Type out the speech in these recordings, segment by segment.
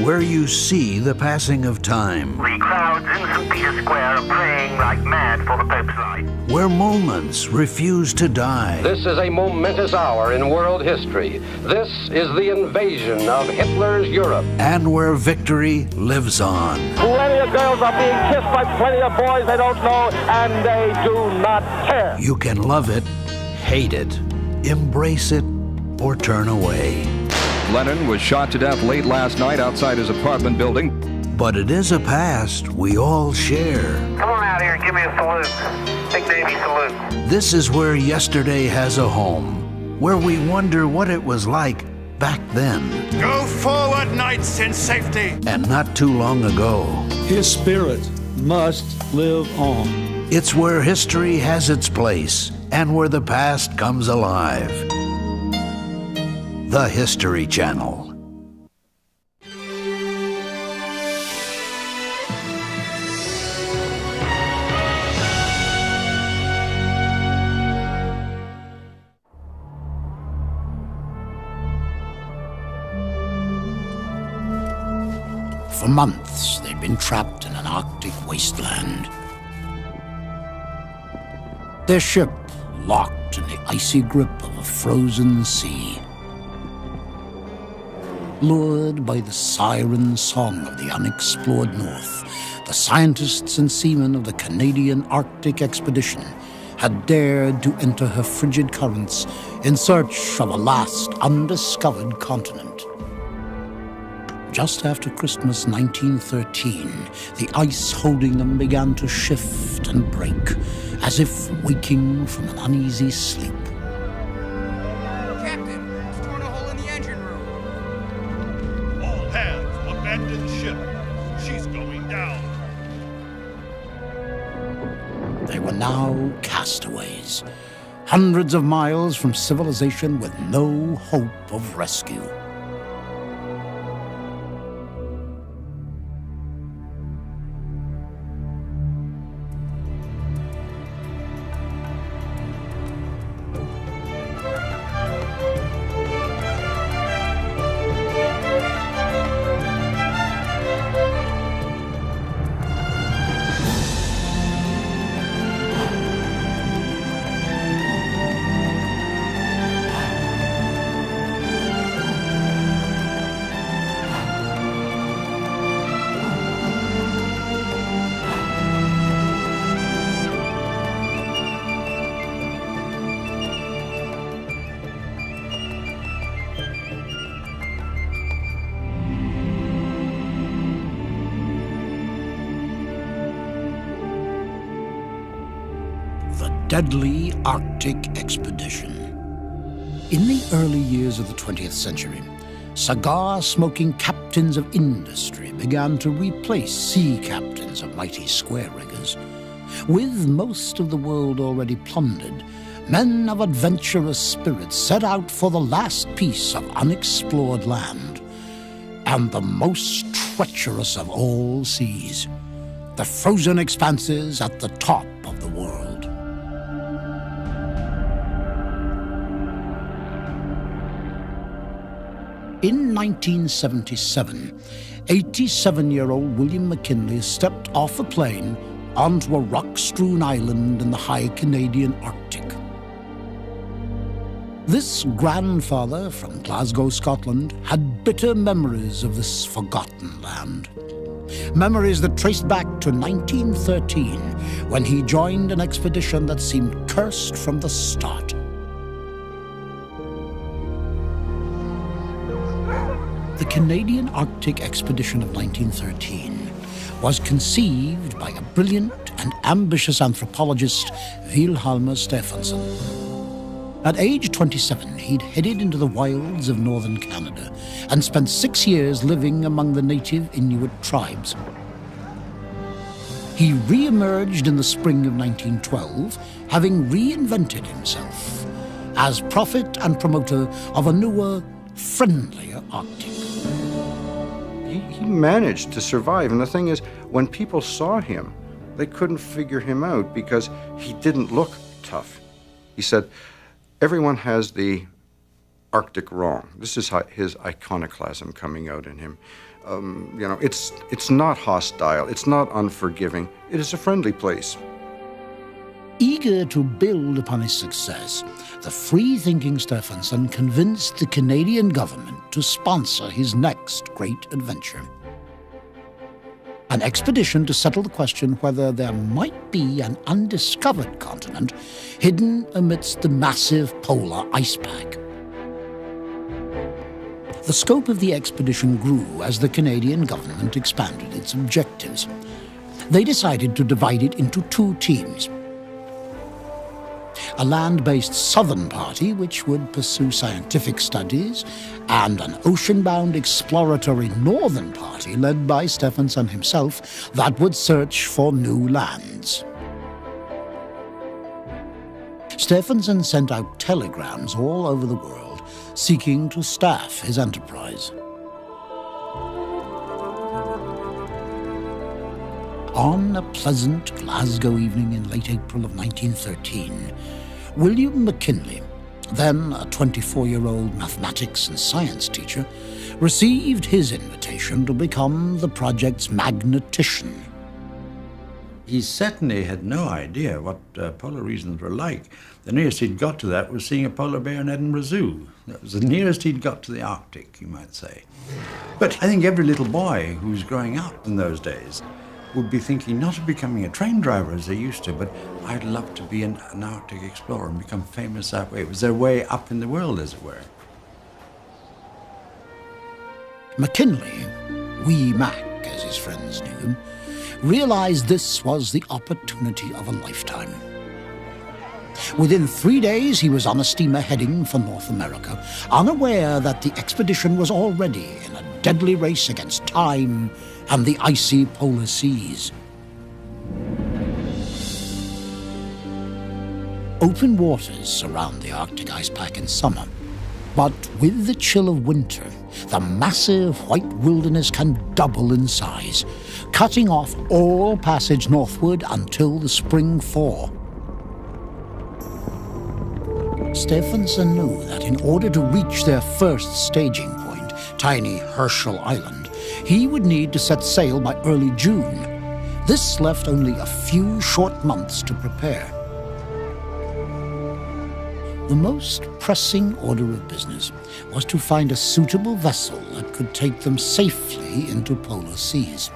where you see the passing of time. The crowds in St. Peter's Square are praying like mad for the Pope's life. Where moments refuse to die. This is a momentous hour in world history. This is the invasion of Hitler's Europe. And where victory lives on. Plenty of girls are being kissed by plenty of boys they don't know, and they do not care. You can love it, hate it, embrace it, or turn away. Lennon was shot to death late last night outside his apartment building. But it is a past we all share. Come on out here and give me a salute. Big Davy salute. This is where yesterday has a home, where we wonder what it was like back then. Go forward, knights, in safety. And not too long ago. His spirit must live on. It's where history has its place and where the past comes alive. The History Channel. For months, they'd been trapped in an Arctic wasteland. Their ship locked in the icy grip of a frozen sea. Lured by the siren song of the unexplored North, the scientists and seamen of the Canadian Arctic expedition had dared to enter her frigid currents in search of a last undiscovered continent. Just after Christmas 1913, the ice holding them began to shift and break, as if waking from an uneasy sleep. Captain, it's torn a hole in the engine room. All hands, abandon the ship. She's going down. They were now castaways, hundreds of miles from civilization with no hope of rescue. Deadly Arctic expedition. In the early years of the 20th century, cigar-smoking captains of industry began to replace sea captains of mighty square riggers. With most of the world already plundered, men of adventurous spirit set out for the last piece of unexplored land, and the most treacherous of all seas, the frozen expanses at the top of the world. In 1977, 87-year-old William McKinley stepped off a plane onto a rock-strewn island in the high Canadian Arctic. This grandfather from Glasgow, Scotland, had bitter memories of this forgotten land. Memories that traced back to 1913, when he joined an expedition that seemed cursed from the start. The Canadian Arctic Expedition of 1913 was conceived by a brilliant and ambitious anthropologist, Wilhelm Stephenson. At age 27, he'd headed into the wilds of northern Canada and spent 6 years living among the native Inuit tribes. He re-emerged in the spring of 1912, having reinvented himself as prophet and promoter of a newer, friendlier Arctic. He managed to survive, and the thing is, when people saw him, they couldn't figure him out because he didn't look tough. He said, everyone has the Arctic wrong. This is his iconoclasm coming out in him. It's not hostile, it's not unforgiving, it is a friendly place. Eager to build upon his success, the free-thinking Stephenson convinced the Canadian government to sponsor his next great adventure. An expedition to settle the question whether there might be an undiscovered continent hidden amidst the massive polar ice pack. The scope of the expedition grew as the Canadian government expanded its objectives. They decided to divide it into two teams. A land-based southern party, which would pursue scientific studies, and an ocean-bound exploratory northern party led by Stephenson himself that would search for new lands. Stephenson sent out telegrams all over the world seeking to staff his enterprise. On a pleasant Glasgow evening in late April of 1913, William McKinley, then a 24-year-old mathematics and science teacher, received his invitation to become the project's magnetician. He certainly had no idea what polar regions were like. The nearest he'd got to that was seeing a polar bear in Edinburgh Zoo. That was the nearest he'd got to the Arctic, you might say. But I think every little boy who was growing up in those days would be thinking not of becoming a train driver as they used to, but I'd love to be an Arctic explorer and become famous that way. It was their way up in the world, as it were. McKinley, Wee Mac as his friends knew him, realized this was the opportunity of a lifetime. Within 3 days, he was on a steamer heading for North America, unaware that the expedition was already in a deadly race against time and the icy polar seas. Open waters surround the Arctic ice pack in summer, but with the chill of winter, the massive white wilderness can double in size, cutting off all passage northward until the spring thaw. Stephenson knew that in order to reach their first staging point, tiny Herschel Island, he would need to set sail by early June. This left only a few short months to prepare. The most pressing order of business was to find a suitable vessel that could take them safely into polar seas.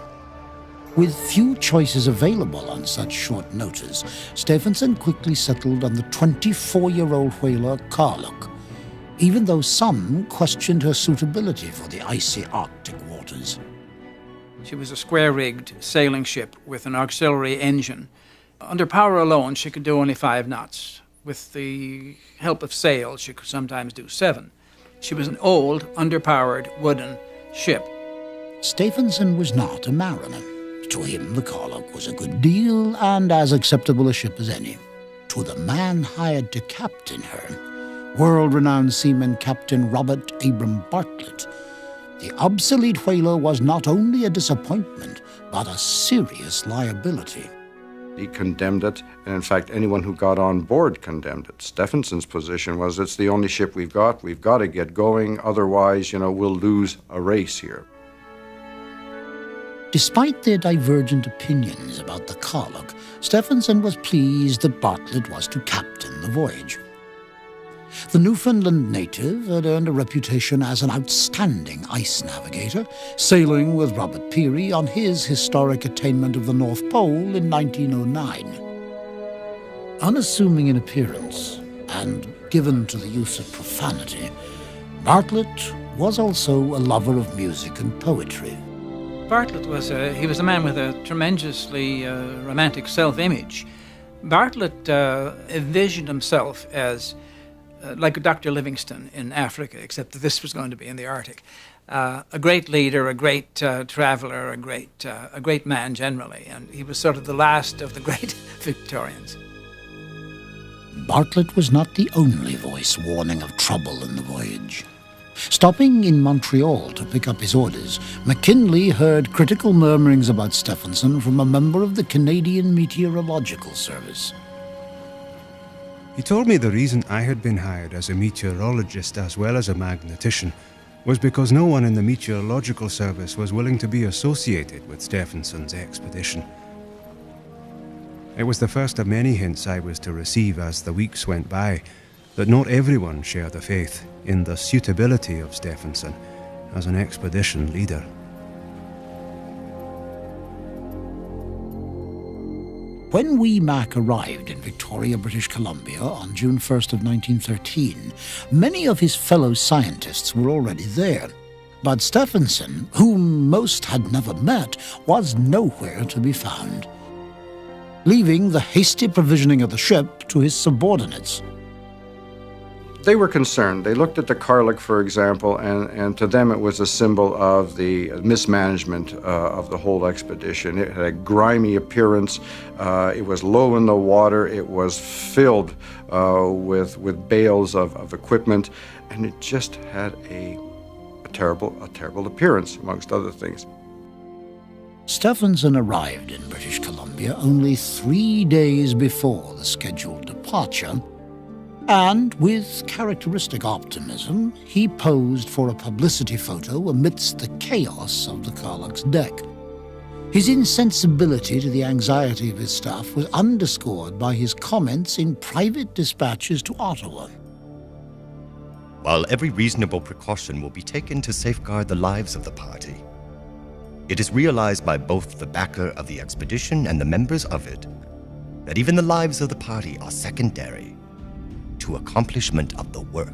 With few choices available on such short notice, Stephenson quickly settled on the 24-year-old whaler Carlock, even though some questioned her suitability for the icy Arctic waters. She was a square-rigged sailing ship with an auxiliary engine. Under power alone, she could do only 5 knots. With the help of sails, she could sometimes do 7. She was an old, underpowered, wooden ship. Stephenson was not a mariner. To him, the Carlock was a good deal and as acceptable a ship as any. To the man hired to captain her, world-renowned seaman Captain Robert Abram Bartlett, the obsolete whaler was not only a disappointment, but a serious liability. He condemned it, and in fact, anyone who got on board condemned it. Stephenson's position was, it's the only ship we've got to get going, otherwise, we'll lose a race here. Despite their divergent opinions about the Carlock, Stephenson was pleased that Bartlett was to captain the voyage. The Newfoundland native had earned a reputation as an outstanding ice navigator, sailing with Robert Peary on his historic attainment of the North Pole in 1909. Unassuming in appearance and given to the use of profanity, Bartlett was also a lover of music and poetry. Bartlett was a man with a tremendously romantic self-image. Bartlett envisioned himself as like Dr. Livingstone in Africa, except that this was going to be in the Arctic. A great leader, a great traveler, a great man generally, and he was sort of the last of the great Victorians. Bartlett was not the only voice warning of trouble in the voyage. Stopping in Montreal to pick up his orders, McKinley heard critical murmurings about Stephenson from a member of the Canadian Meteorological Service. He told me the reason I had been hired as a meteorologist as well as a magnetician was because no one in the meteorological service was willing to be associated with Stephenson's expedition. It was the first of many hints I was to receive as the weeks went by, that not everyone shared the faith in the suitability of Stephenson as an expedition leader. When Wee Mac arrived in Victoria, British Columbia on June 1st of 1913, many of his fellow scientists were already there. But Stephenson, whom most had never met, was nowhere to be found, leaving the hasty provisioning of the ship to his subordinates. They were concerned. They looked at the Carlick, for example, and to them it was a symbol of the mismanagement of the whole expedition. It had a grimy appearance. It was low in the water. It was filled with bales of equipment, and it just had a terrible appearance, amongst other things. Stephenson arrived in British Columbia only 3 days before the scheduled departure, and with characteristic optimism, he posed for a publicity photo amidst the chaos of the Carlick's deck. His insensibility to the anxiety of his staff was underscored by his comments in private dispatches to Ottawa. While every reasonable precaution will be taken to safeguard the lives of the party, it is realized by both the backer of the expedition and the members of it that even the lives of the party are secondary to accomplishment of the work.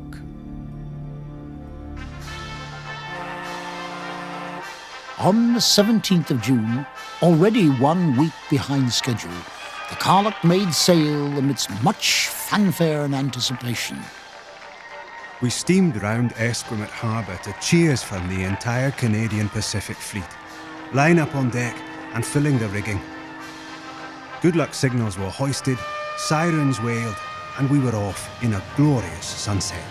On the 17th of June, already 1 week behind schedule, the Carlick made sail amidst much fanfare and anticipation. We steamed round Esquimalt Harbour to cheers from the entire Canadian Pacific Fleet, line up on deck and filling the rigging. Good luck signals were hoisted, sirens wailed, and we were off in a glorious sunset.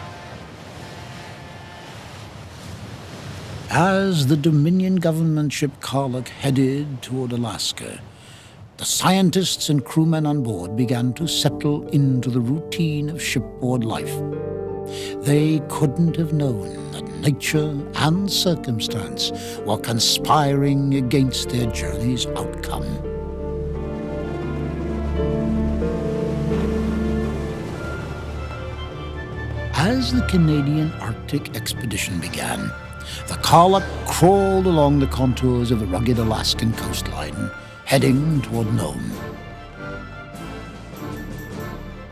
As the Dominion government ship Carlick headed toward Alaska, the scientists and crewmen on board began to settle into the routine of shipboard life. They couldn't have known that nature and circumstance were conspiring against their journey's outcome. As the Canadian Arctic expedition began, the Carlick crawled along the contours of the rugged Alaskan coastline, heading toward Nome.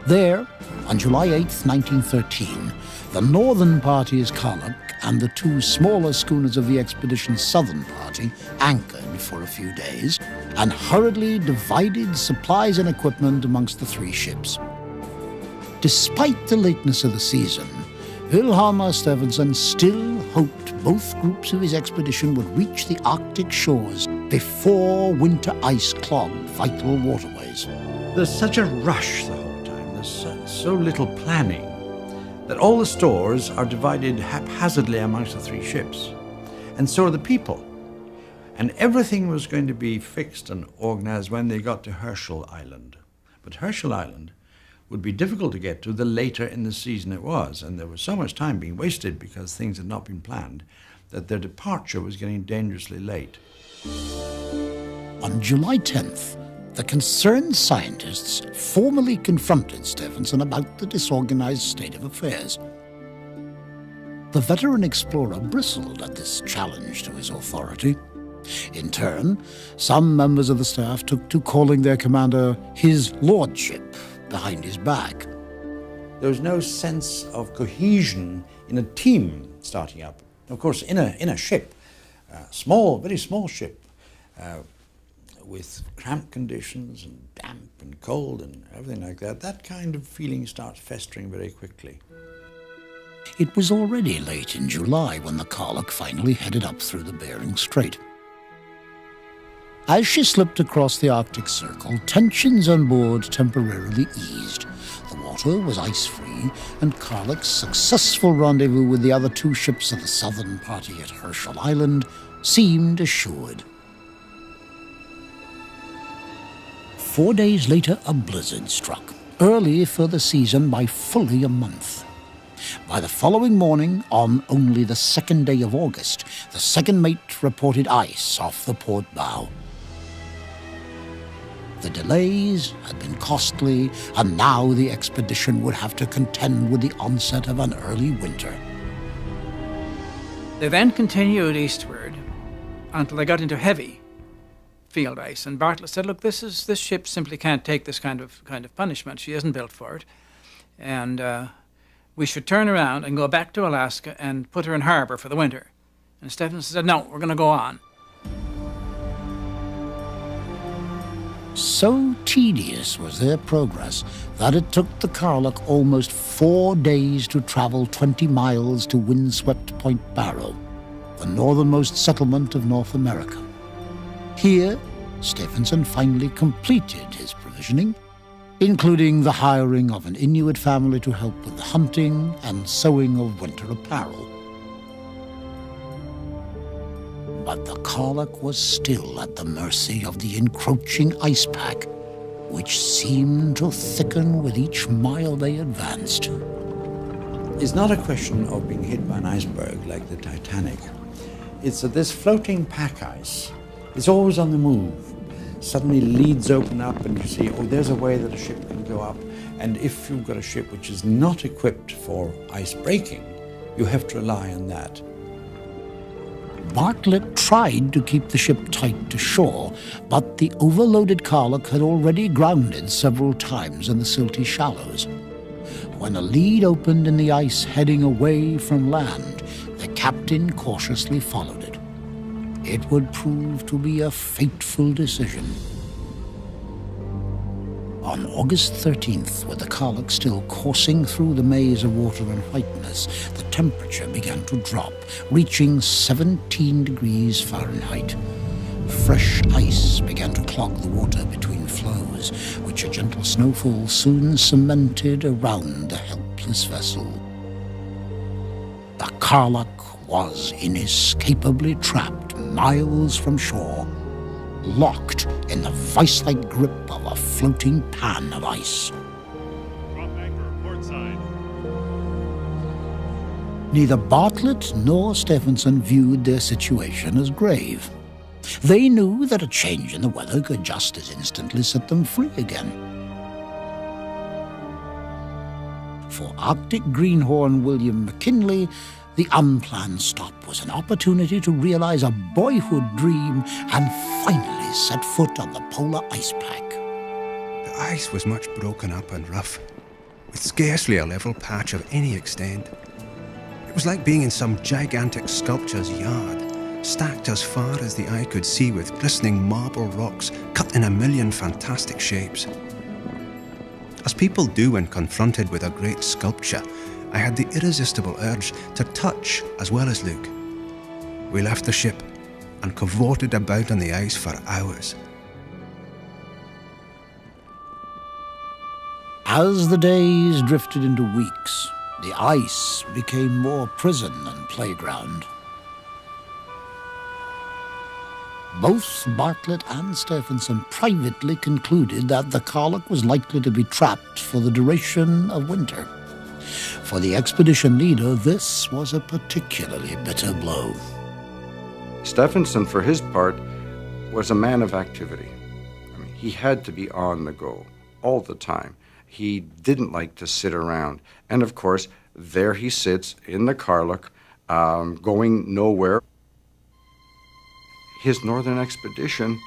There, on July 8, 1913, the northern party's Carlick and the 2 smaller schooners of the expedition's southern party anchored for a few days and hurriedly divided supplies and equipment amongst the 3 ships. Despite the lateness of the season, Wilhelm Stephenson still hoped both groups of his expedition would reach the Arctic shores before winter ice clogged vital waterways. There's such a rush the whole time. There's so little planning that all the stores are divided haphazardly amongst the 3 ships. And so are the people. And everything was going to be fixed and organized when they got to Herschel Island. But Herschel Island would be difficult to get to the later in the season it was, and there was so much time being wasted because things had not been planned that their departure was getting dangerously late. On July 10th, the concerned scientists formally confronted Stephenson about the disorganized state of affairs. The veteran explorer bristled at this challenge to his authority. In turn, some members of the staff took to calling their commander His Lordship behind his back. There was no sense of cohesion in a team starting up. Of course, in a ship, very small ship, with cramped conditions and damp and cold and everything like that, that kind of feeling starts festering very quickly. It was already late in July when the Carlick finally headed up through the Bering Strait. As she slipped across the Arctic Circle, tensions on board temporarily eased. The water was ice-free, and Carlick's successful rendezvous with the other 2 ships of the southern party at Herschel Island seemed assured. 4 days later, a blizzard struck. early for the season by fully a month. By the following morning, on only the 2nd day of August, the second mate reported ice off the port bow. The delays had been costly, and now the expedition would have to contend with the onset of an early winter. They then continued eastward until they got into heavy field ice, and Bartlett said, "Look, this ship simply can't take this kind of punishment. She isn't built for it, and we should turn around and go back to Alaska and put her in harbor for the winter." And Stephenson said, "No, we're going to go on." So tedious was their progress that it took the Carlock almost 4 days to travel 20 miles to windswept Point Barrow, the northernmost settlement of North America. Here, Stephenson finally completed his provisioning, including the hiring of an Inuit family to help with the hunting and sewing of winter apparel. But the Carlock was still at the mercy of the encroaching ice pack, which seemed to thicken with each mile they advanced. It's not a question of being hit by an iceberg like the Titanic. It's that this floating pack ice is always on the move. Suddenly leads open up and you see, oh, there's a way that a ship can go up. And if you've got a ship which is not equipped for ice breaking, you have to rely on that. Bartlett tried to keep the ship tight to shore, but the overloaded Carlock had already grounded several times in the silty shallows. When a lead opened in the ice heading away from land, the captain cautiously followed it. It would prove to be a fateful decision. On August 13th, with the Carlock still coursing through the maze of water and whiteness, the temperature began to drop, reaching 17 degrees Fahrenheit. Fresh ice began to clog the water between floes, which a gentle snowfall soon cemented around the helpless vessel. The Carlock was inescapably trapped miles from shore, locked in the vice-like grip of a floating pan of ice. Drop anchor, port side. Neither Bartlett nor Stephenson viewed their situation as grave. They knew that a change in the weather could just as instantly set them free again. For Arctic greenhorn William McKinley, the unplanned stop was an opportunity to realize a boyhood dream and finally set foot on the polar ice pack. The ice was much broken up and rough, with scarcely a level patch of any extent. It was like being in some gigantic sculpture's yard, stacked as far as the eye could see with glistening marble rocks cut in a million fantastic shapes. As people do when confronted with a great sculpture, I had the irresistible urge to touch as well as look. We left the ship and cavorted about on the ice for hours. As the days drifted into weeks, the ice became more prison than playground. Both Bartlett and Stephenson privately concluded that the Carlock was likely to be trapped for the duration of winter. For the expedition leader, this was a particularly bitter blow. Stephenson, for his part, was a man of activity. I mean, he had to be on the go all the time. He didn't like to sit around. And of course, there he sits in the Carlock, going nowhere. His northern expedition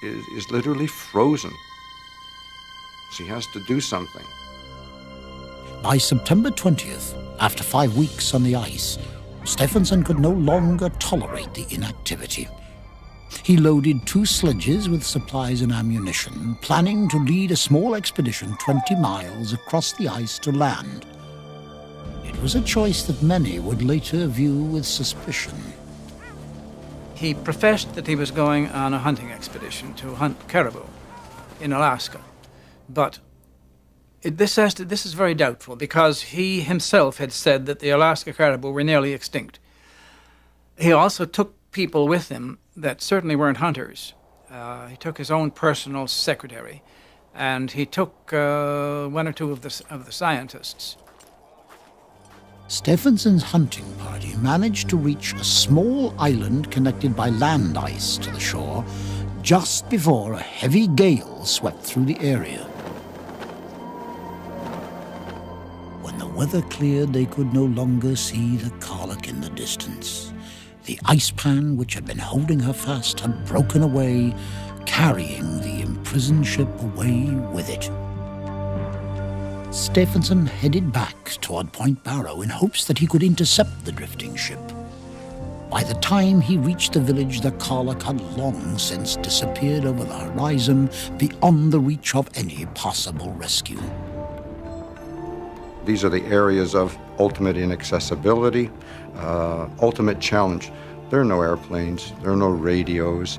is literally frozen. So he has to do something. By September 20th, after 5 weeks on the ice, Stephenson could no longer tolerate the inactivity. He loaded 2 sledges with supplies and ammunition, planning to lead a small expedition 20 miles across the ice to land. It was a choice that many would later view with suspicion. He professed that he was going on a hunting expedition to hunt caribou in Alaska, but this is very doubtful because he himself had said that the Alaska caribou were nearly extinct. He also took people with him that certainly weren't hunters. He took his own personal secretary, and he took one or two of the scientists. Stephenson's hunting party managed to reach a small island connected by land ice to the shore just before a heavy gale swept through the area. When the weather cleared, they could no longer see the Karluk in the distance. The ice pan which had been holding her fast had broken away, carrying the imprisoned ship away with it. Stephenson headed back toward Point Barrow in hopes that he could intercept the drifting ship. By the time he reached the village, the Karluk had long since disappeared over the horizon, beyond the reach of any possible rescue. These are the areas of ultimate inaccessibility, ultimate challenge. There are no airplanes, there are no radios.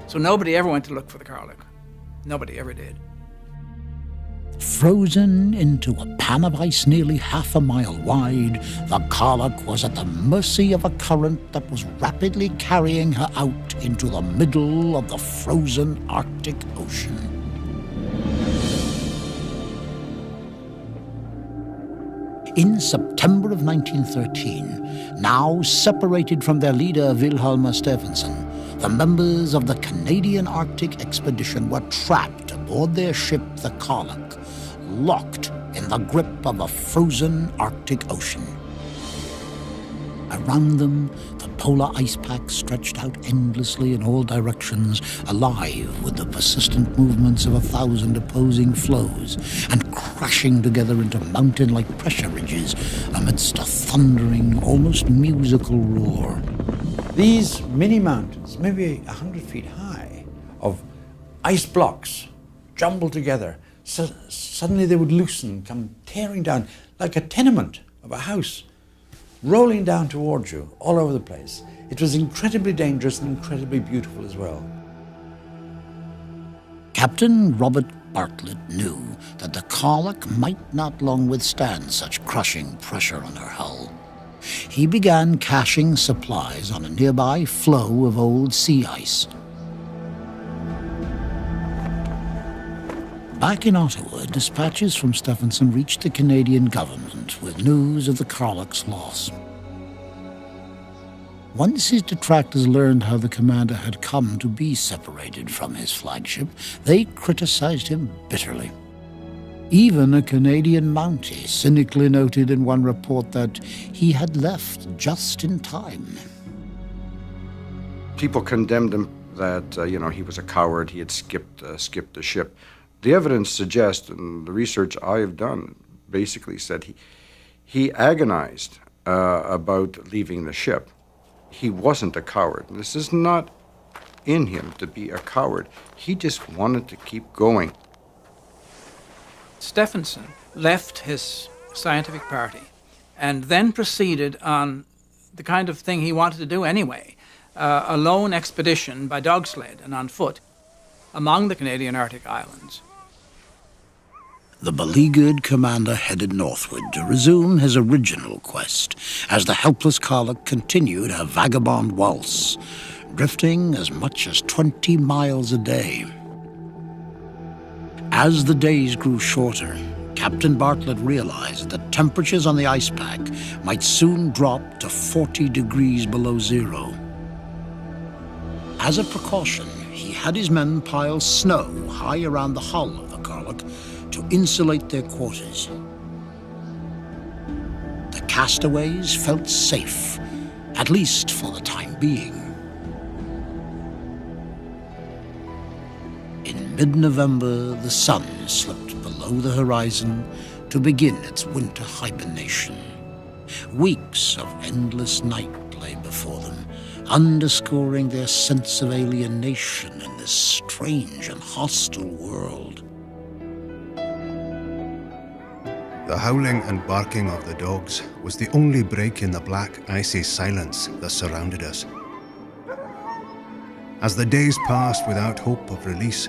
So nobody ever went to look for the Karluk. Nobody ever did. Frozen into a pan of ice nearly half a mile wide, the Karluk was at the mercy of a current that was rapidly carrying her out into the middle of the frozen Arctic Ocean. In September of 1913, now separated from their leader Wilhelm Stephenson, the members of the Canadian Arctic expedition were trapped aboard their ship, the Karluk, locked in the grip of a frozen Arctic Ocean. Around them, the polar ice pack stretched out endlessly in all directions, alive with the persistent movements of 1,000 opposing floes, and crashing together into mountain-like pressure ridges amidst a thundering, almost musical roar. These mini-mountains, maybe 100 feet high, of ice blocks jumbled together, so suddenly they would loosen, come tearing down like a tenement of a house, rolling down towards you all over the place. It was incredibly dangerous and incredibly beautiful as well. Captain Robert Bartlett knew that the Karluk might not long withstand such crushing pressure on her hull. He began caching supplies on a nearby floe of old sea ice. Back in Ottawa, dispatches from Stephenson reached the Canadian government with news of the Karluk's loss. Once his detractors learned how the commander had come to be separated from his flagship, they criticized him bitterly. Even a Canadian Mountie cynically noted in one report that he had left just in time. People condemned him that, he was a coward, he had skipped the ship. The evidence suggests, and the research I have done basically said he agonized about leaving the ship. He wasn't a coward. This is not in him to be a coward. He just wanted to keep going. Stephenson left his scientific party and then proceeded on the kind of thing he wanted to do anyway, a lone expedition by dog sled and on foot among the Canadian Arctic islands. The beleaguered commander headed northward to resume his original quest as the helpless Karluk continued her vagabond waltz, drifting as much as 20 miles a day. As the days grew shorter, Captain Bartlett realized that temperatures on the ice pack might soon drop to 40 degrees below zero. As a precaution, he had his men pile snow high around the hull of the Karluk to insulate their quarters. The castaways felt safe, at least for the time being. In mid-November, the sun slipped below the horizon to begin its winter hibernation. Weeks of endless night lay before them, underscoring their sense of alienation in this strange and hostile world. The howling and barking of the dogs was the only break in the black, icy silence that surrounded us. As the days passed without hope of release,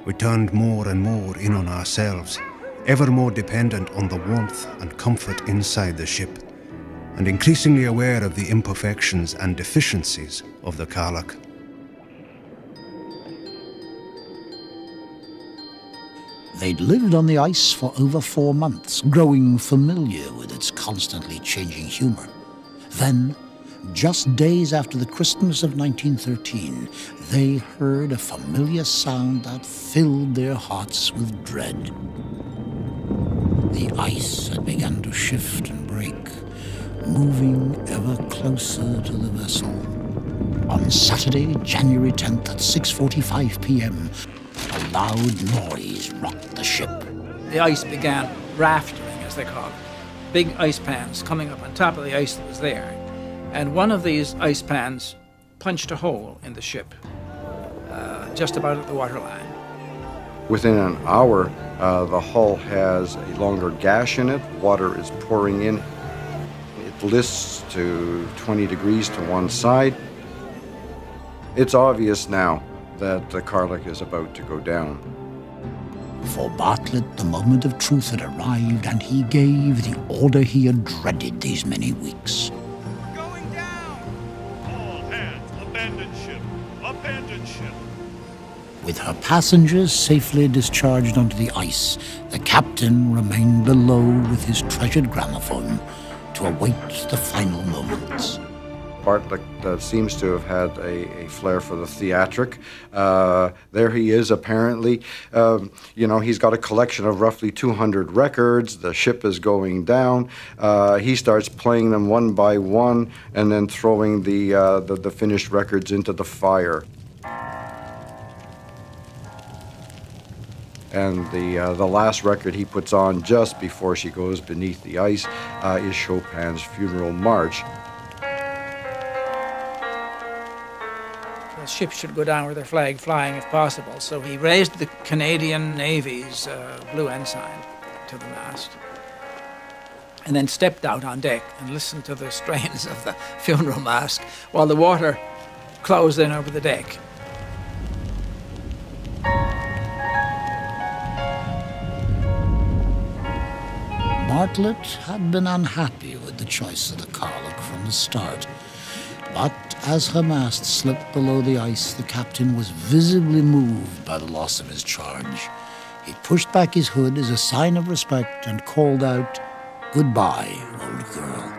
we turned more and more in on ourselves, ever more dependent on the warmth and comfort inside the ship, and increasingly aware of the imperfections and deficiencies of the Karluk. They'd lived on the ice for over 4 months, growing familiar with its constantly changing humor. Then, just days after the Christmas of 1913, they heard a familiar sound that filled their hearts with dread. The ice had begun to shift and break, moving ever closer to the vessel. On Saturday, January 10th at 6:45 p.m., a loud noise rocked the ship. The ice began raftering, as they call it. Big ice pans coming up on top of the ice that was there. And one of these ice pans punched a hole in the ship, just about at the waterline. Within an hour, the hull has a longer gash in it. Water is pouring in. It lists to 20 degrees to one side. It's obvious now that the Carlick is about to go down. For Bartlett, the moment of truth had arrived, and he gave the order he had dreaded these many weeks. We're going down! All hands, abandon ship! Abandon ship! With her passengers safely discharged onto the ice, the captain remained below with his treasured gramophone to await the final moments. Bartlett seems to have had a flair for the theatric. There he is, apparently. He's got a collection of roughly 200 records. The ship is going down. He starts playing them one by one and then throwing the finished records into the fire. And the last record he puts on just before she goes beneath the ice is Chopin's Funeral March. The ship should go down with their flag flying if possible, so he raised the Canadian Navy's blue ensign to the mast and then stepped out on deck and listened to the strains of the funeral mass while the water closed in over the deck. Bartlett had been unhappy with the choice of the Carlick from the start. But as her mast slipped below the ice, the captain was visibly moved by the loss of his charge. He pushed back his hood as a sign of respect and called out, "Goodbye, old girl."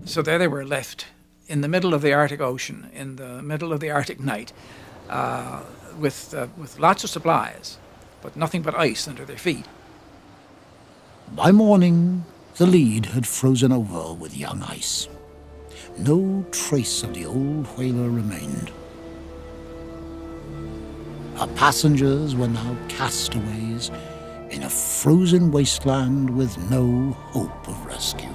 So there they were left in the middle of the Arctic Ocean, in the middle of the Arctic night, with lots of supplies, but nothing but ice under their feet. By morning, the lead had frozen over with young ice. No trace of the old whaler remained. Her passengers were now castaways in a frozen wasteland with no hope of rescue.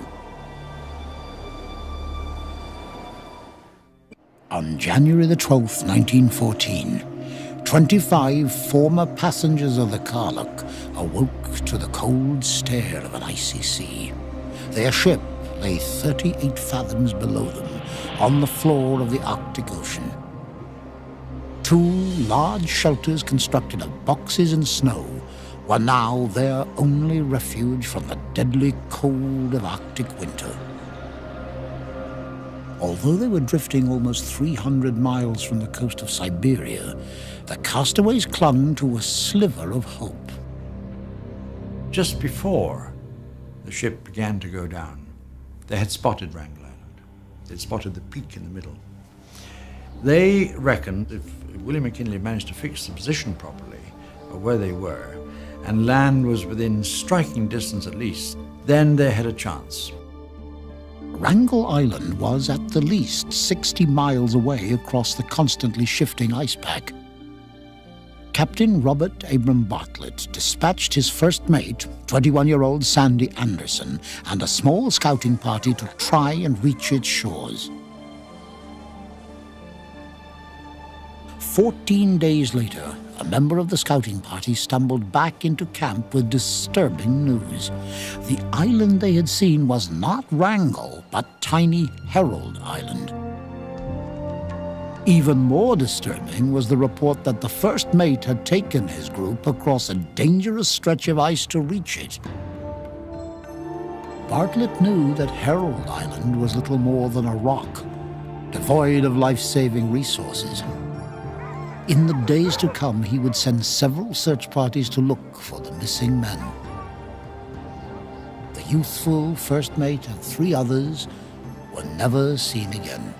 On January the 12th, 1914, 25 former passengers of the Carlick awoke to the cold stare of an icy sea. Their ship lay 38 fathoms below them on the floor of the Arctic Ocean. 2 large shelters constructed of boxes and snow were now their only refuge from the deadly cold of Arctic winter. Although they were drifting almost 300 miles from the coast of Siberia, the castaways clung to a sliver of hope. Just before the ship began to go down, they had spotted Wrangel Island. They'd spotted the peak in the middle. They reckoned if William McKinley managed to fix the position properly of where they were, and land was within striking distance at least, then they had a chance. Wrangel Island was at the least 60 miles away across the constantly shifting ice pack. Captain Robert Abram Bartlett dispatched his first mate, 21-year-old Sandy Anderson, and a small scouting party to try and reach its shores. 14 days later, a member of the scouting party stumbled back into camp with disturbing news. The island they had seen was not Wrangel, but tiny Herald Island. Even more disturbing was the report that the first mate had taken his group across a dangerous stretch of ice to reach it. Bartlett knew that Herald Island was little more than a rock, devoid of life-saving resources. In the days to come, he would send several search parties to look for the missing men. The youthful first mate and 3 others were never seen again.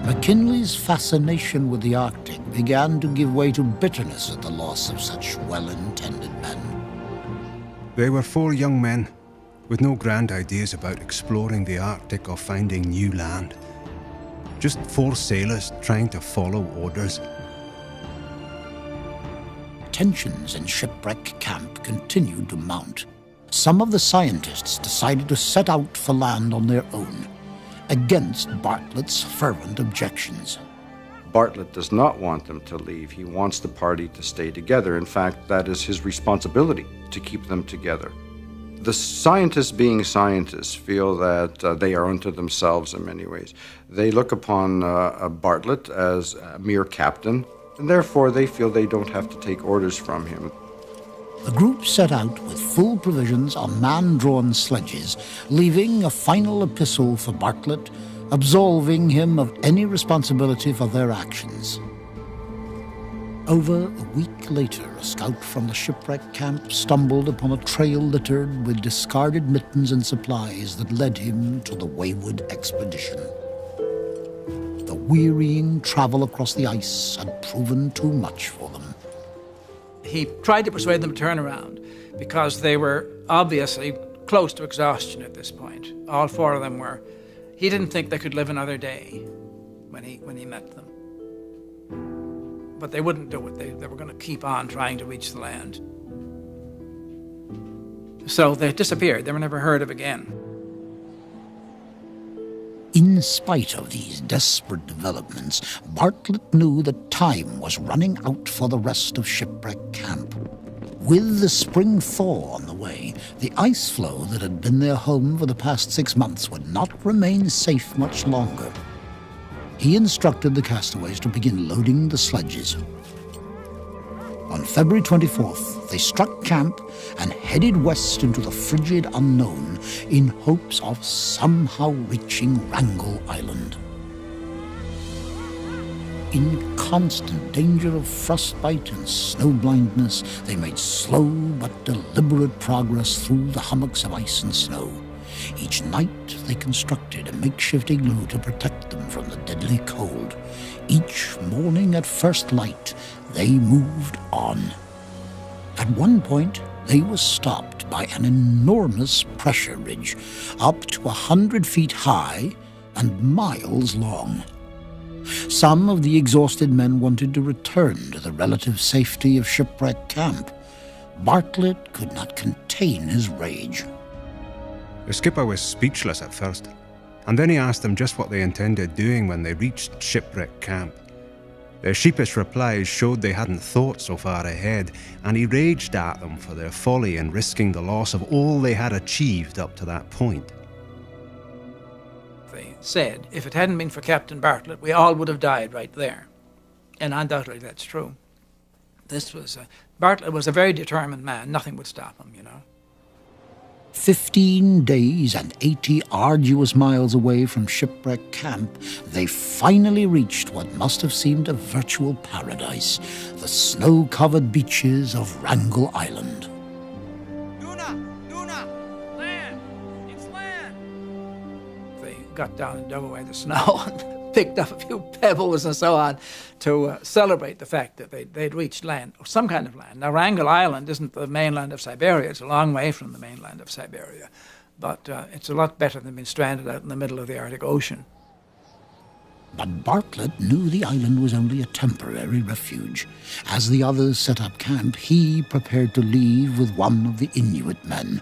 McKinley's fascination with the Arctic began to give way to bitterness at the loss of such well-intended men. They were 4 young men with no grand ideas about exploring the Arctic or finding new land. Just 4 sailors trying to follow orders. Tensions in Shipwreck Camp continued to mount. Some of the scientists decided to set out for land on their own, against Bartlett's fervent objections. Bartlett does not want them to leave. He wants the party to stay together. In fact, that is his responsibility, to keep them together. The scientists, being scientists, feel that they are unto themselves in many ways. They look upon Bartlett as a mere captain, and therefore they feel they don't have to take orders from him. The group set out with full provisions on man-drawn sledges, leaving a final epistle for Bartlett, absolving him of any responsibility for their actions. Over a week later, a scout from the shipwreck camp stumbled upon a trail littered with discarded mittens and supplies that led him to the wayward expedition. The wearying travel across the ice had proven too much for them. He tried to persuade them to turn around because they were obviously close to exhaustion at this point. All 4 of them were. He didn't think they could live another day when he met them. But they wouldn't do it. They were going to keep on trying to reach the land. So they disappeared. They were never heard of again. In spite of these desperate developments, Bartlett knew that time was running out for the rest of Shipwreck Camp. With the spring thaw on the way, the ice floe that had been their home for the past 6 months would not remain safe much longer. He instructed the castaways to begin loading the sledges. On February 24th, they struck camp and headed west into the frigid unknown in hopes of somehow reaching Wrangel Island. In constant danger of frostbite and snow blindness, they made slow but deliberate progress through the hummocks of ice and snow. Each night they constructed a makeshift igloo to protect them from the deadly cold. Each morning at first light, they moved on. At one point, they were stopped by an enormous pressure ridge, up to 100 feet high and miles long. Some of the exhausted men wanted to return to the relative safety of Shipwreck Camp. Bartlett could not contain his rage. The skipper was speechless at first, and then he asked them just what they intended doing when they reached Shipwreck Camp. Their sheepish replies showed they hadn't thought so far ahead, and he raged at them for their folly in risking the loss of all they had achieved up to that point. They said, if it hadn't been for Captain Bartlett, we all would have died right there. And undoubtedly that's true. Bartlett was a very determined man. Nothing would stop him, 15 days and 80 arduous miles away from Shipwreck Camp, they finally reached what must have seemed a virtual paradise, the snow-covered beaches of Wrangel Island. Luna! Land! It's land! They got down and dug away the snow and picked up a few pebbles and so on to celebrate the fact that they'd reached land, or some kind of land. Now, Wrangel Island isn't the mainland of Siberia. It's a long way from the mainland of Siberia. But it's a lot better than being stranded out in the middle of the Arctic Ocean. But Bartlett knew the island was only a temporary refuge. As the others set up camp, he prepared to leave with one of the Inuit men.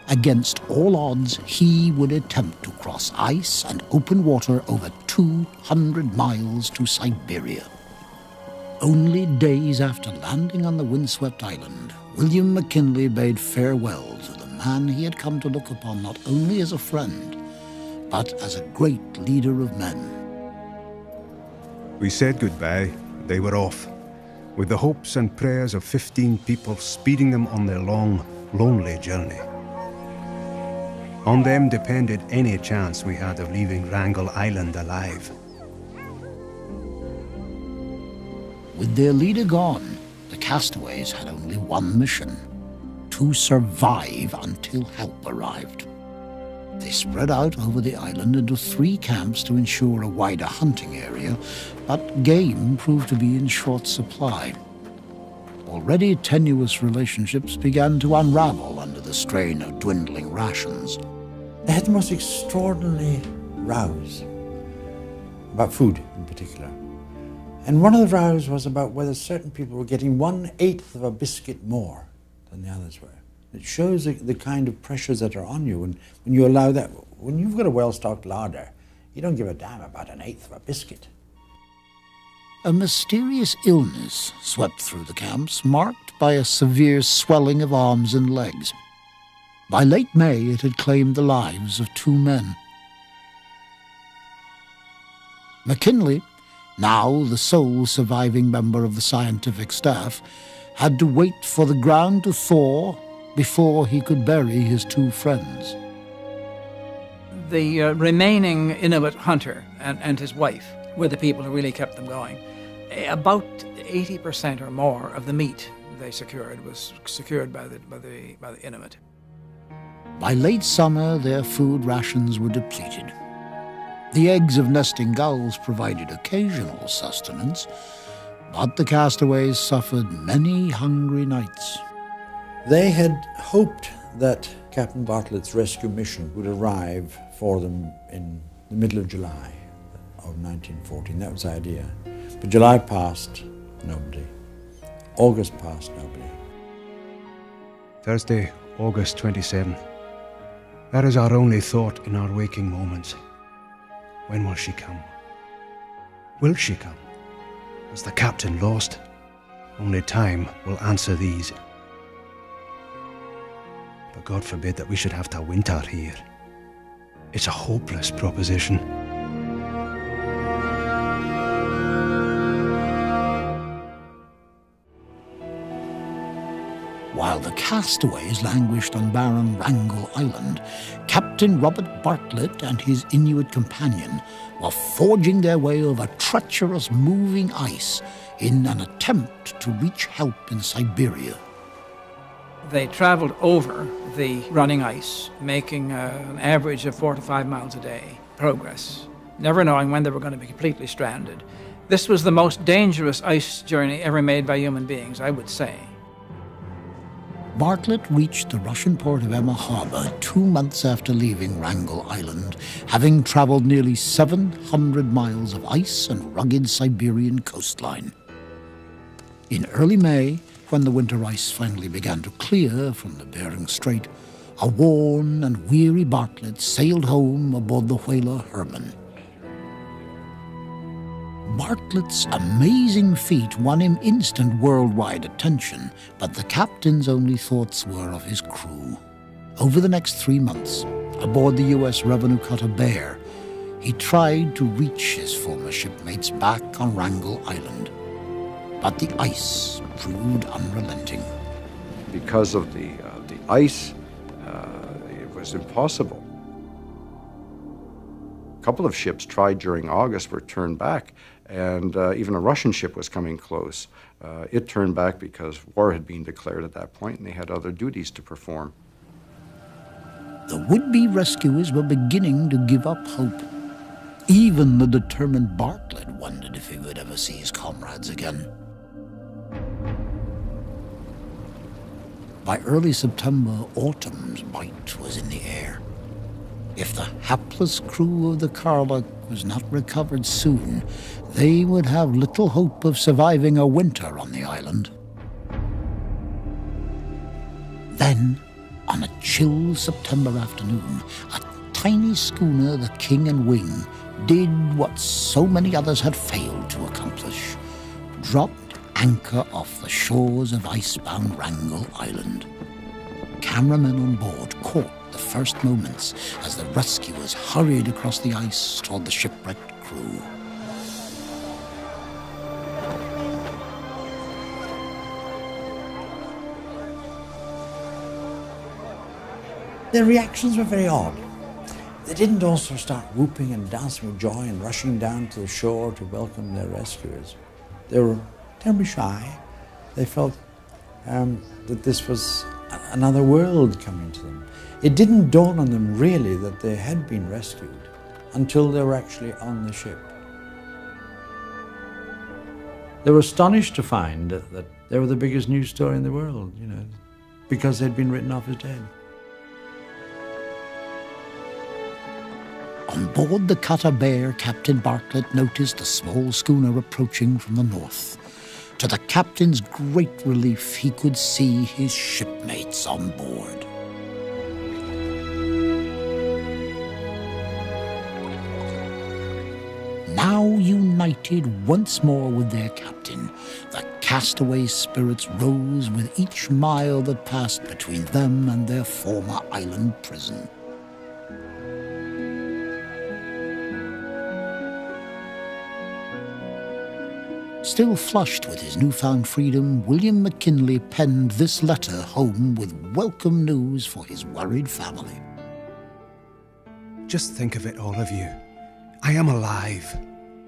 Against all odds, he would attempt to cross ice and open water over 200 miles to Siberia. Only days after landing on the windswept island, William McKinley bade farewell to the man he had come to look upon not only as a friend, but as a great leader of men. We said goodbye. They were off, with the hopes and prayers of 15 people speeding them on their long, lonely journey. On them depended any chance we had of leaving Wrangel Island alive. With their leader gone, the castaways had only one mission: to survive until help arrived. They spread out over the island into 3 camps to ensure a wider hunting area, but game proved to be in short supply. Already tenuous relationships began to unravel under the strain of dwindling rations. They had the most extraordinary rows about food in particular. And one of the rows was about whether certain people were getting 1/8 of a biscuit more than the others were. It shows the kind of pressures that are on you when you allow that. When you've got a well-stocked larder, you don't give a damn about 1/8 of a biscuit. A mysterious illness swept through the camps, marked by a severe swelling of arms and legs. By late May, it had claimed the lives of 2 men. McKinley, now the sole surviving member of the scientific staff, had to wait for the ground to thaw before he could bury his 2 friends. The remaining Inuit hunter and his wife were the people who really kept them going. About 80% or more of the meat they secured was secured by the Inuit. By late summer, their food rations were depleted. The eggs of nesting gulls provided occasional sustenance, but the castaways suffered many hungry nights. They had hoped that Captain Bartlett's rescue mission would arrive for them in the middle of July of 1914. That was the idea. But July passed, nobody. August passed, nobody. Thursday, August 27. That is our only thought in our waking moments. When will she come? Will she come? Is the captain lost? Only time will answer these. But God forbid that we should have to winter here. It's a hopeless proposition. While the castaways languished on barren Wrangel Island, Captain Robert Bartlett and his Inuit companion were forging their way over treacherous moving ice in an attempt to reach help in Siberia. They traveled over the running ice, making an average of 4 to 5 miles a day progress, never knowing when they were going to be completely stranded. This was the most dangerous ice journey ever made by human beings, I would say. Bartlett reached the Russian port of Emma Harbor 2 months after leaving Wrangel Island, having traveled nearly 700 miles of ice and rugged Siberian coastline. In early May, when the winter ice finally began to clear from the Bering Strait, a worn and weary Bartlett sailed home aboard the whaler Herman. Bartlett's amazing feat won him instant worldwide attention, but the captain's only thoughts were of his crew. Over the next 3 months, aboard the U.S. revenue cutter Bear, he tried to reach his former shipmates back on Wrangel Island. But the ice proved unrelenting. Because of the ice, it was impossible. A couple of ships tried during August, were turned back, and even a Russian ship was coming close. It turned back because war had been declared at that point, and they had other duties to perform. The would-be rescuers were beginning to give up hope. Even the determined Bartlett wondered if he would ever see his comrades again. By early September, autumn's bite was in the air. If the hapless crew of the Karluk was not recovered soon, they would have little hope of surviving a winter on the island. Then, on a chill September afternoon, a tiny schooner, the King and Wing, did what so many others had failed to accomplish: dropped anchor off the shores of icebound Wrangel Island. Cameramen on board caught the first moments as the rescuers hurried across the ice toward the shipwrecked crew. Their reactions were very odd. They didn't also start whooping and dancing with joy and rushing down to the shore to welcome their rescuers. They were terribly shy. They felt that this was another world coming to them. It didn't dawn on them really that they had been rescued until they were actually on the ship. They were astonished to find that they were the biggest news story in the world, you know, because they'd been written off as dead. On board the cutter Bear, Captain Bartlett noticed a small schooner approaching from the north. To the captain's great relief, he could see his shipmates on board. Now united once more with their captain, the castaway spirits rose with each mile that passed between them and their former island prison. Still flushed with his newfound freedom, William McKinley penned this letter home with welcome news for his worried family. Just think of it, all of you. I am alive,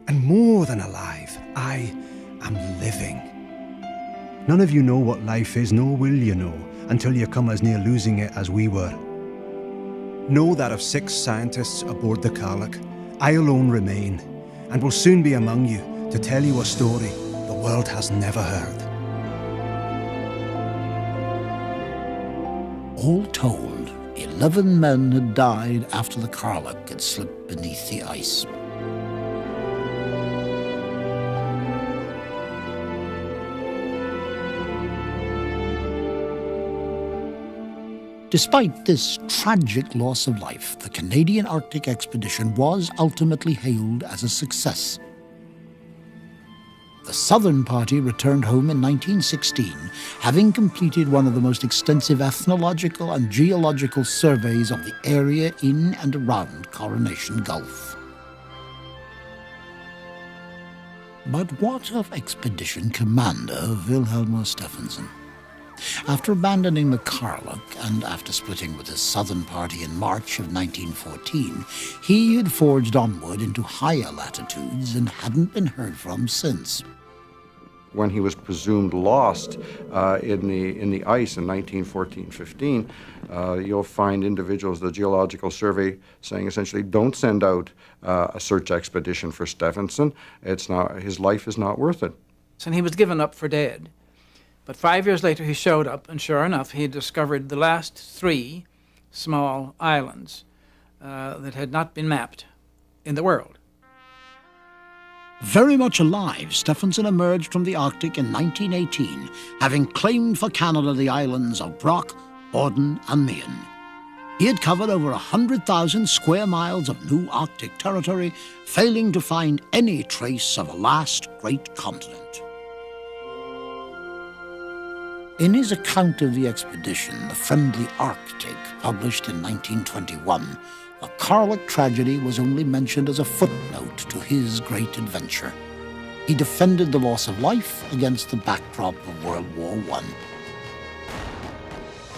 and more than alive. I am living. None of you know what life is, nor will you know, until you come as near losing it as we were. Know that of 6 scientists aboard the Carlock, I alone remain, and will soon be among you to tell you a story the world has never heard. All told, 11 men had died after the Carlock had slipped beneath the ice. Despite this tragic loss of life, the Canadian Arctic expedition was ultimately hailed as a success. The Southern Party returned home in 1916, having completed one of the most extensive ethnological and geological surveys of the area in and around Coronation Gulf. But what of expedition commander Wilhelm Stephenson? After abandoning the Carlock and after splitting with his Southern Party in March of 1914, he had forged onward into higher latitudes and hadn't been heard from since. When he was presumed lost in the ice in 1914-15, you'll find individuals, the Geological Survey, saying essentially, don't send out a search expedition for Stephenson. His life is not worth it. And he was given up for dead. But 5 years later he showed up, and sure enough, he had discovered the last 3 small islands that had not been mapped in the world. Very much alive, Stephenson emerged from the Arctic in 1918, having claimed for Canada the islands of Brock, Borden and Mahon. He had covered over 100,000 square miles of new Arctic territory, failing to find any trace of a last great continent. In his account of the expedition, The Friendly Arctic, published in 1921, the Carlock tragedy was only mentioned as a footnote to his great adventure. He defended the loss of life against the backdrop of World War I.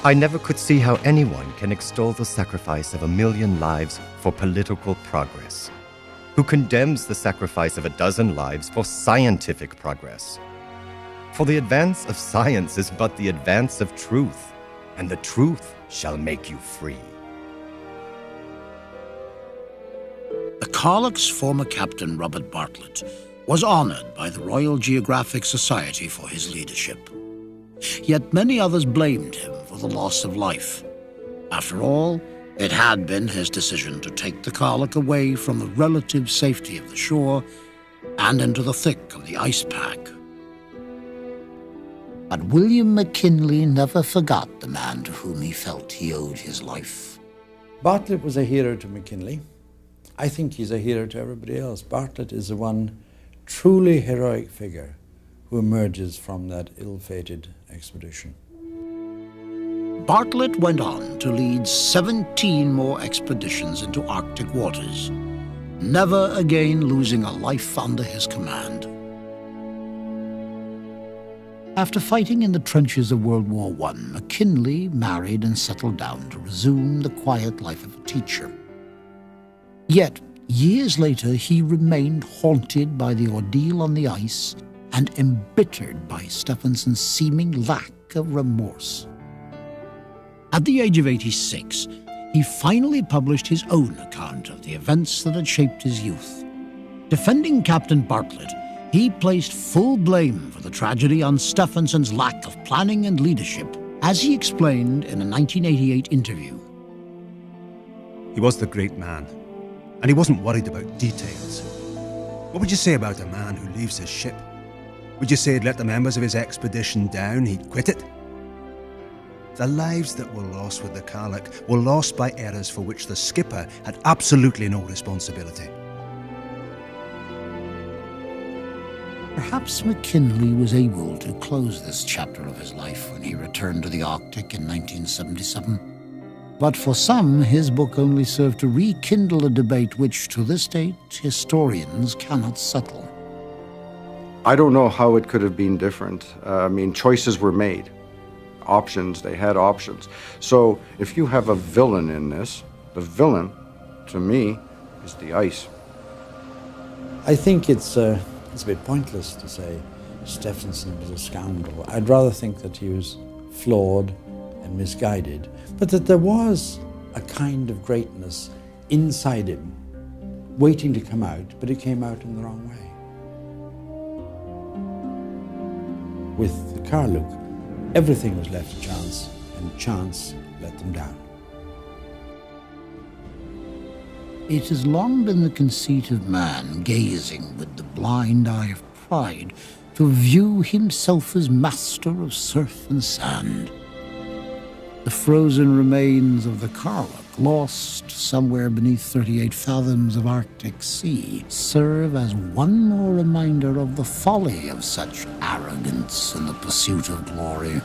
I never could see how anyone can extol the sacrifice of 1 million lives for political progress, who condemns the sacrifice of 12 lives for scientific progress. For the advance of science is but the advance of truth, and the truth shall make you free. The Carlock's former captain, Robert Bartlett, was honoured by the Royal Geographic Society for his leadership. Yet many others blamed him for the loss of life. After all, it had been his decision to take the Carlock away from the relative safety of the shore and into the thick of the ice pack. But William McKinley never forgot the man to whom he felt he owed his life. Bartlett was a hero to McKinley. I think he's a hero to everybody else. Bartlett is the one truly heroic figure who emerges from that ill-fated expedition. Bartlett went on to lead 17 more expeditions into Arctic waters, never again losing a life under his command. After fighting in the trenches of World War I, McKinley married and settled down to resume the quiet life of a teacher. Yet, years later, he remained haunted by the ordeal on the ice and embittered by Stephenson's seeming lack of remorse. At the age of 86, he finally published his own account of the events that had shaped his youth. Defending Captain Bartlett, he placed full blame for the tragedy on Stephenson's lack of planning and leadership, as he explained in a 1988 interview. He was the great man, and he wasn't worried about details. What would you say about a man who leaves his ship? Would you say he'd let the members of his expedition down, he'd quit it? The lives that were lost with the Carlock were lost by errors for which the skipper had absolutely no responsibility. Perhaps McKinley was able to close this chapter of his life when he returned to the Arctic in 1977. But for some, his book only served to rekindle a debate which, to this date, historians cannot settle. I don't know how it could have been different. Choices were made. Options, they had options. So if you have a villain in this, the villain, to me, is the ice. I think it's a bit pointless to say Stephenson was a scoundrel. I'd rather think that he was flawed and misguided, but that there was a kind of greatness inside him waiting to come out, but it came out in the wrong way. With the Carlock, everything was left to chance, and chance let them down. It has long been the conceit of man, gazing with the blind eye of pride, to view himself as master of surf and sand. The frozen remains of the Carlock, lost somewhere beneath 38 fathoms of Arctic sea, serve as one more reminder of the folly of such arrogance in the pursuit of glory.